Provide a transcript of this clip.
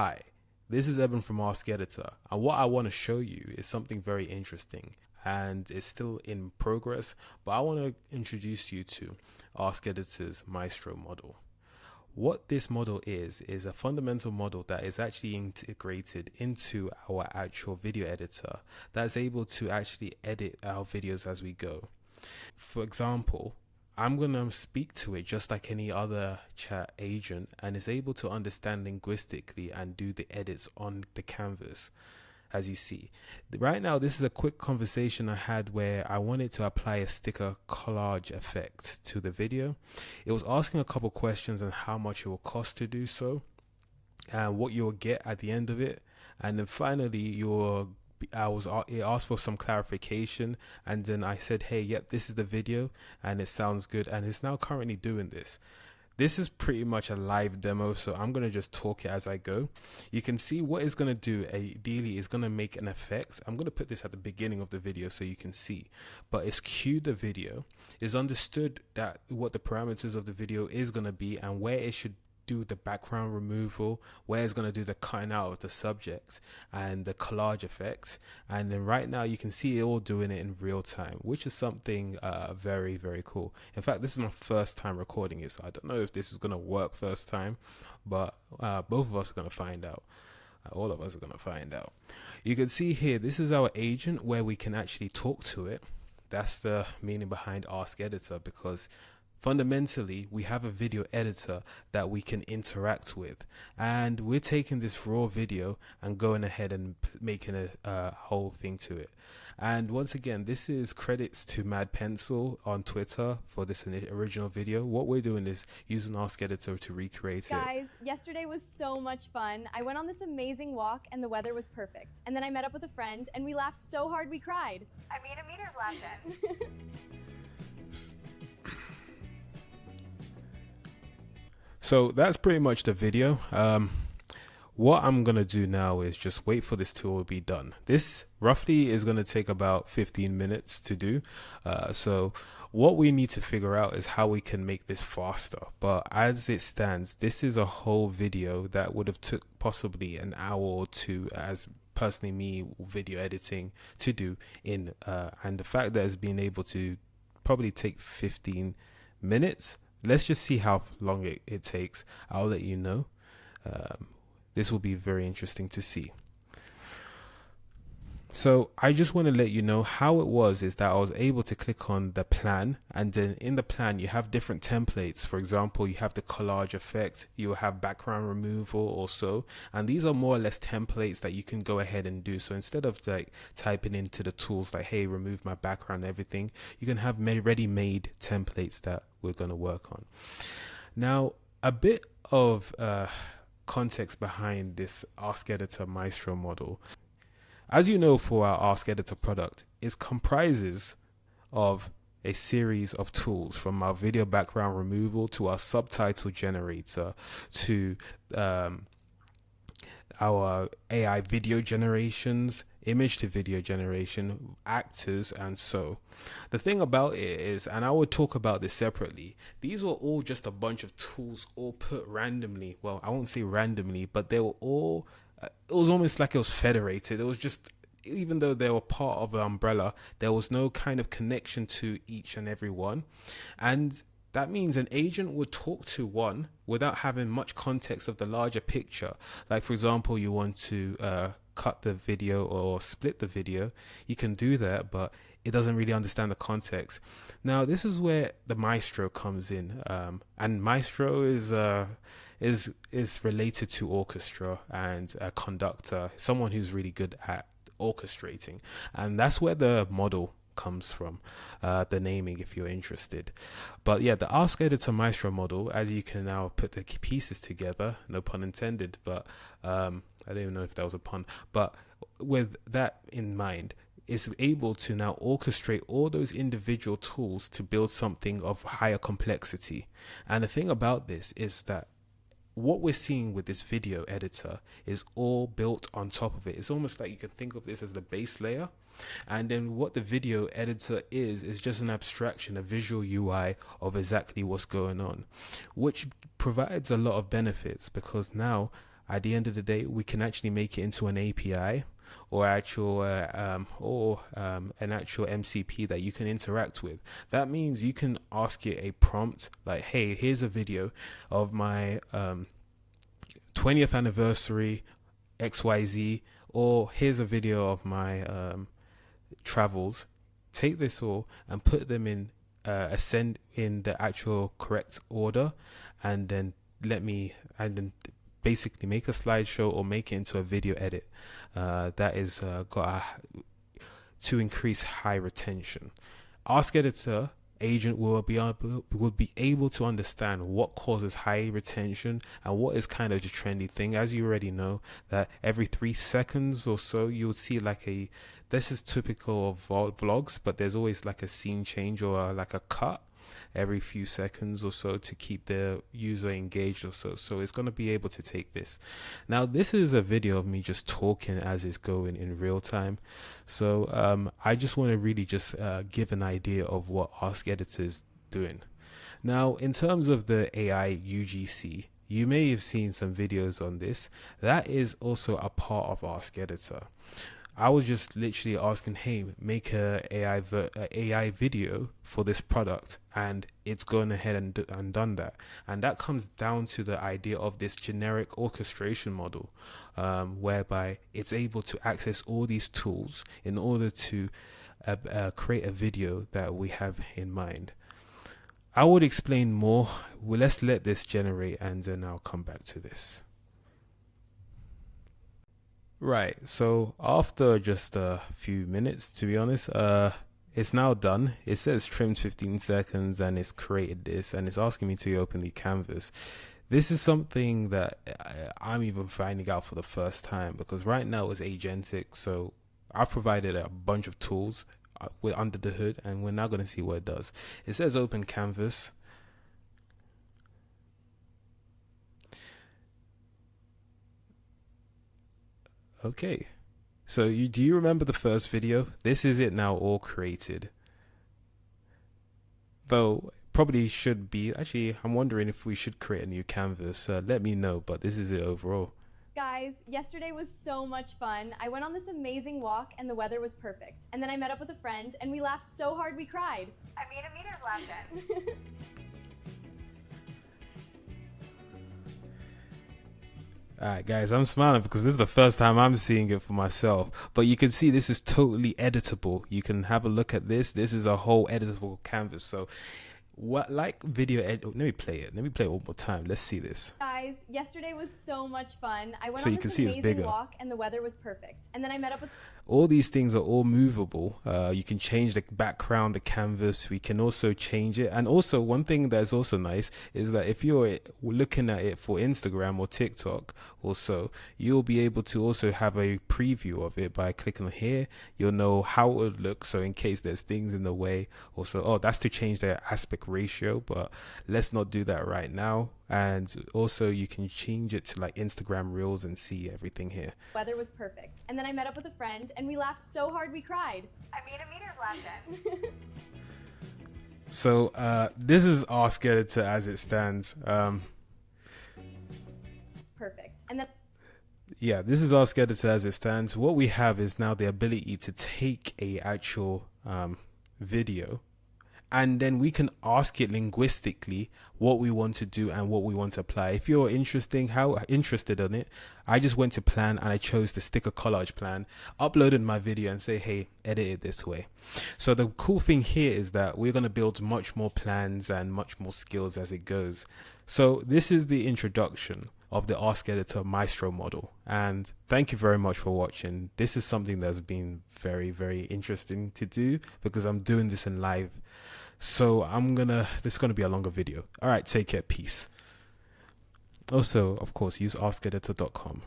Hi, this is Eben from AskEditor, and what I want to show you is something very interesting, and it's still in progress, but I want to introduce you to AskEditor's Maestro model. What this model is a fundamental model that is actually integrated into our actual video editor that's able to actually edit our videos as we go. For example, I'm going to speak to it just like any other chat agent, and is able to understand linguistically and do the edits on the canvas. As you see right now, this is a quick conversation I had where I wanted to apply a sticker collage effect to the video. It was asking a couple questions on how much it will cost to do so and what you'll get at the end of it, and then finally it asked for some clarification, and then I said, hey, yep, this is the video and it sounds good, and it's now currently doing this. This is pretty much a live demo, so I'm going to just talk it as I go. You can see what it's going to do ideally is going to make an effect. I'm going to put this at the beginning of the video so you can see, but it's cued the video, it's understood that what the parameters of the video is going to be and where it should do the background removal, where it's going to do the cutting out of the subject and the collage effects. And then right now you can see it all doing it in real time, which is something very, very cool. In fact, this is my first time recording it, so I don't know if this is going to work first time, but both of us are going to find out. All of us are going to find out. You can see here, this is our agent where we can actually talk to it. That's the meaning behind AskEditor, because fundamentally, we have a video editor that we can interact with, and we're taking this raw video and going ahead and making a whole thing to it. And once again, this is credits to Mad Pencil on Twitter for this original video. What we're doing is using AskEditor to recreate it. Guys, yesterday was so much fun. I went on this amazing walk and the weather was perfect. And then I met up with a friend and we laughed so hard we cried. I made a meter laugh then. So that's pretty much the video. What I'm going to do now is just wait for this tool to be done. This roughly is going to take about 15 minutes to do. So what we need to figure out is how we can make this faster. But as it stands, this is a whole video that would have took possibly an hour or two as personally me video editing to do in and the fact that it's been able to probably take 15 minutes. Let's just see how long it takes. I'll let you know. This will be very interesting to see. So I just want to let you know how it was is that I was able to click on the plan, and then in the plan you have different templates. For example, you have the collage effect, you will have background removal also, and these are more or less templates that you can go ahead and do. So instead of like typing into the tools like, hey, remove my background and everything, you can have ready-made templates that we're going to work on. Now, a bit of context behind this AskEditor Maestro model. As you know, for our AskEditor product, it comprises of a series of tools, from our video background removal to our subtitle generator to our AI video generations, image to video generation, actors, and so. The thing about it is, and I would talk about this separately, these were all just a bunch of tools all put randomly. Well, I won't say randomly, but they were all it was almost like it was federated. It was just, even though they were part of an umbrella, there was no kind of connection to each and every one. And that means an agent would talk to one without having much context of the larger picture. Like, for example, you want to cut the video or split the video. You can do that, but it doesn't really understand the context. Now, this is where the Maestro comes in. And Maestro is related to orchestra and a conductor, someone who's really good at orchestrating, and that's where the model comes from, the naming, if you're interested. But yeah, the AskEditor Maestro model, as you can now put the pieces together, no pun intended, but I don't even know if that was a pun, but with that in mind, is able to now orchestrate all those individual tools to build something of higher complexity. And the thing about this is that what we're seeing with this video editor is all built on top of it. It's almost like you can think of this as the base layer, and then what the video editor is just an abstraction, a visual UI of exactly what's going on, which provides a lot of benefits, because now at the end of the day, we can actually make it into an API or actual an actual MCP that you can interact with. That means you can ask it a prompt like, hey, here's a video of my 20th anniversary XYZ, or here's a video of my travels. Take this all and put them in ascend in the actual correct order, and then basically make a slideshow or make it into a video edit that is to increase high retention. AskEditor agent will be able to understand what causes high retention and what is kind of the trendy thing. As you already know, that every 3 seconds or so you'll see like this is typical of vlogs, but there's always like a scene change or like a cut every few seconds or so to keep the user engaged or so it's going to be able to take this. Now this is a video of me just talking as it's going in real time, so I just want to really just give an idea of what AskEditor is doing. Now in terms of the AI UGC, you may have seen some videos on this. That is also a part of AskEditor. I was just literally asking, hey, make a AI video for this product, and it's gone ahead and done that. And that comes down to the idea of this generic orchestration model, whereby it's able to access all these tools in order to create a video that we have in mind. I would explain more. Well, let's let this generate, and then I'll come back to this. Right, so after just a few minutes, to be honest, it's now done. It says trimmed 15 seconds and it's created this, and it's asking me to open the canvas. This is something that I'm even finding out for the first time, because right now it's agentic. So I've provided a bunch of tools under the hood, and we're now going to see what it does. It says open canvas. Okay, so do you remember the first video? This is it now, all created. Though probably should be, actually I'm wondering if we should create a new canvas. Let me know, but this is it overall. Guys, yesterday was so much fun. I went on this amazing walk and the weather was perfect. And then I met up with a friend and we laughed so hard we cried. I made a meter of laughter. Alright guys, I'm smiling because this is the first time I'm seeing it for myself, but you can see this is totally editable. You can have a look at this. This is a whole editable canvas. So what, like video edit, let me play it one more time. Let's see this. Guys, yesterday was so much fun. I went So on you can this see it's amazing bigger. walk and the weather was perfect. And then I met up with All these things are all movable. You can change the background, the canvas. We can also change it. And also one thing that's also nice is that if you're looking at it for Instagram or TikTok or so, you'll be able to also have a preview of it by clicking on here. You'll know how it would look. So in case there's things in the way also, oh, that's to change the aspect ratio, but let's not do that right now. And also you can change it to like Instagram Reels and see everything here. weather was perfect. And then I met up with a friend and we laughed so hard we cried. I made a meter of laughter. So this is AskEditor as it stands. Perfect. And then Yeah, this is AskEditor as it stands. What we have is now the ability to take a actual video, and then we can ask it linguistically what we want to do and what we want to apply. If you're interested in it, I just went to plan and I chose the sticker collage plan, uploaded my video and say, hey, edit it this way. So the cool thing here is that we're going to build much more plans and much more skills as it goes. So this is the introduction of the AskEditor Maestro model, and thank you very much for watching. This is something that's been very, very interesting to do because I'm doing this in live. So this is gonna be a longer video. All right, take care, peace. Also, of course, use askeditor.com.